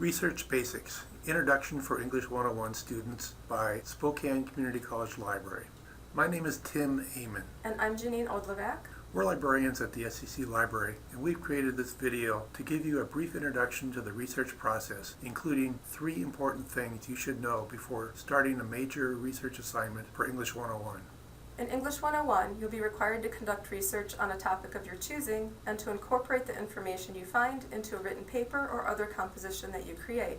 Research Basics, Introduction for English 101 Students by Spokane Community College Library. My name is Tim Amon. And I'm Janine Odlevac. We're librarians at the SCC Library, and we've created this video to give you a brief introduction to the research process, including 3 important things you should know before starting a major research assignment for English 101. In English 101, you'll be required to conduct research on a topic of your choosing and to incorporate the information you find into a written paper or other composition that you create.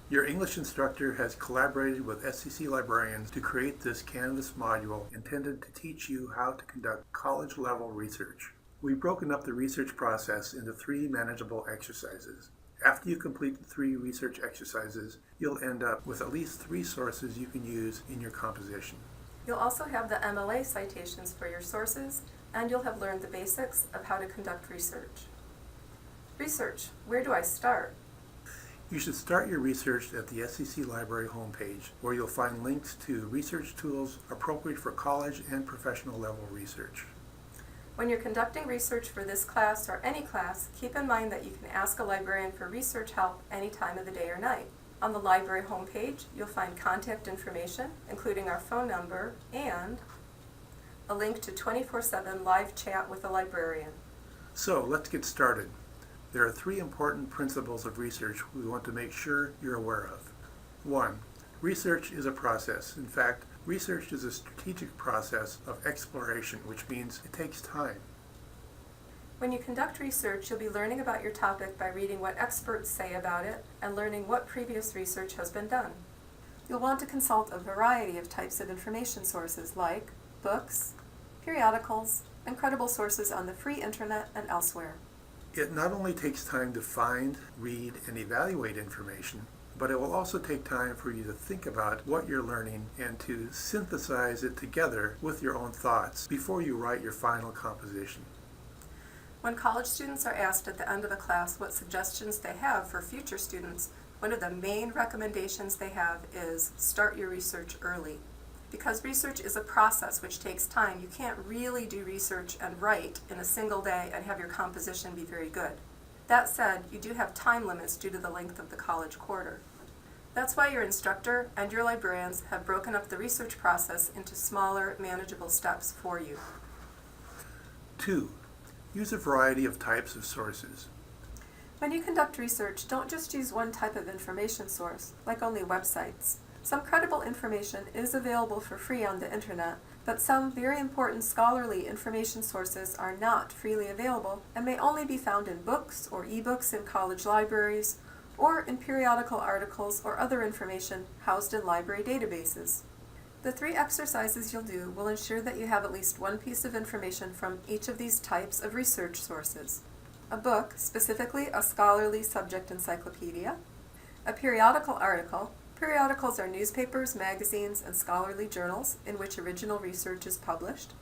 Your English instructor has collaborated with SCC librarians to create this Canvas module intended to teach you how to conduct college-level research. We've broken up the research process into 3 manageable exercises. After you complete the 3 research exercises, you'll end up with at least 3 sources you can use in your composition. You'll also have the MLA citations for your sources, and you'll have learned the basics of how to conduct research. Research, where do I start? You should start your research at the SCC Library homepage, where you'll find links to research tools appropriate for college and professional level research. When you're conducting research for this class or any class, keep in mind that you can ask a librarian for research help any time of the day or night. On the library homepage, you'll find contact information, including our phone number and a link to 24/7 live chat with a librarian. So let's get started. There are 3 important principles of research we want to make sure you're aware of. 1. Research is a process. In fact, research is a strategic process of exploration, which means it takes time. When you conduct research, you'll be learning about your topic by reading what experts say about it and learning what previous research has been done. You'll want to consult a variety of types of information sources like books, periodicals, and credible sources on the free internet and elsewhere. It not only takes time to find, read, and evaluate information, but it will also take time for you to think about what you're learning and to synthesize it together with your own thoughts before you write your final composition. When college students are asked at the end of a class what suggestions they have for future students, one of the main recommendations they have is start your research early. Because research is a process which takes time, you can't really do research and write in a single day and have your composition be very good. That said, you do have time limits due to the length of the college quarter. That's why your instructor and your librarians have broken up the research process into smaller, manageable steps for you. 2. Use a variety of types of sources. When you conduct research, don't just use one type of information source, like only websites. Some credible information is available for free on the internet, but some very important scholarly information sources are not freely available and may only be found in books or ebooks in college libraries, or in periodical articles or other information housed in library databases. The 3 exercises you'll do will ensure that you have at least one piece of information from each of these types of research sources. A book, specifically a scholarly subject encyclopedia, a periodical article. Periodicals are newspapers, magazines, and scholarly journals in which original research is published,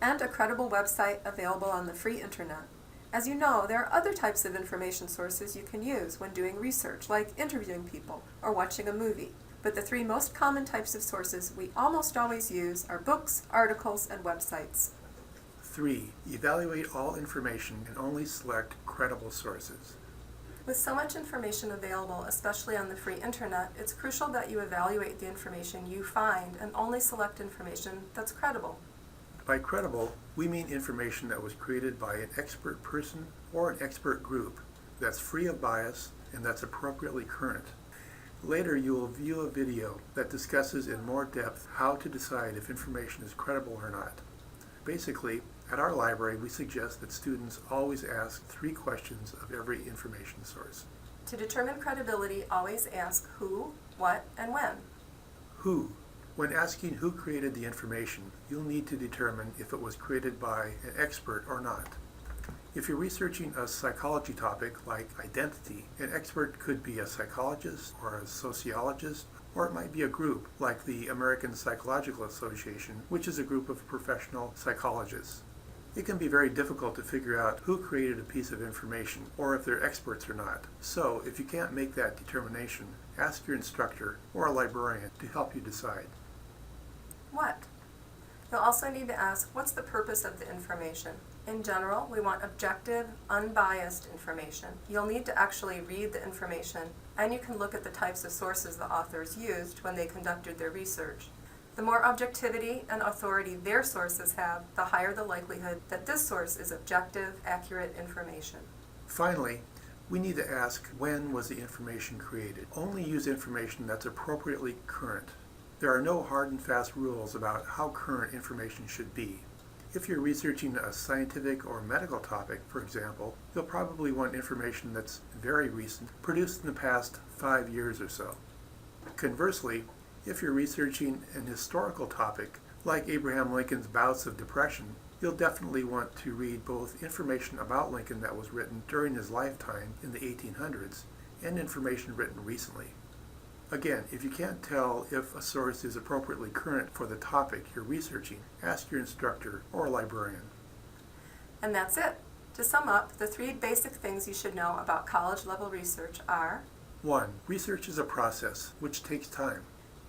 and a credible website available on the free internet. As you know, there are other types of information sources you can use when doing research, like interviewing people or watching a movie. But the 3 most common types of sources we almost always use are books, articles, and websites. 3. Evaluate all information and only select credible sources. With so much information available, especially on the free internet, it's crucial that you evaluate the information you find and only select information that's credible. By credible, we mean information that was created by an expert person or an expert group that's free of bias and that's appropriately current. Later, you will view a video that discusses in more depth how to decide if information is credible or not. Basically, at our library, we suggest that students always ask 3 questions of every information source. To determine credibility, always ask who, what, and when. Who? When asking who created the information, you'll need to determine if it was created by an expert or not. If you're researching a psychology topic like identity, an expert could be a psychologist or a sociologist, or it might be a group like the American Psychological Association, which is a group of professional psychologists. It can be very difficult to figure out who created a piece of information or if they're experts or not. So if you can't make that determination, ask your instructor or a librarian to help you decide. What? You'll also need to ask, what's the purpose of the information? In general, we want objective, unbiased information. You'll need to actually read the information, and you can look at the types of sources the authors used when they conducted their research. The more objectivity and authority their sources have, the higher the likelihood that this source is objective, accurate information. Finally, we need to ask, when was the information created? Only use information that's appropriately current. There are no hard and fast rules about how current information should be. If you're researching a scientific or medical topic, for example, you'll probably want information that's very recent, produced in the past 5 years or so. Conversely, if you're researching an historical topic, like Abraham Lincoln's bouts of depression, you'll definitely want to read both information about Lincoln that was written during his lifetime in the 1800s and information written recently. Again, if you can't tell if a source is appropriately current for the topic you're researching, ask your instructor or librarian. And that's it. To sum up, the 3 basic things you should know about college-level research are: 1. Research is a process, which takes time.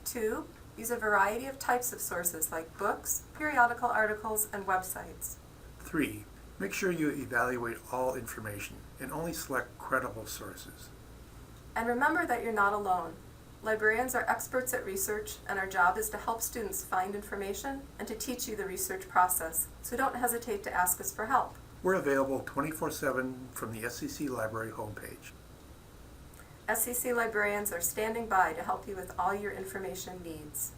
2. Use a variety of types of sources like books, periodical articles, and websites. 3. Make sure you evaluate all information and only select credible sources. And remember that you're not alone. Librarians are experts at research, and our job is to help students find information and to teach you the research process, so don't hesitate to ask us for help. We're available 24/7 from the SCC Library homepage. SCC librarians are standing by to help you with all your information needs.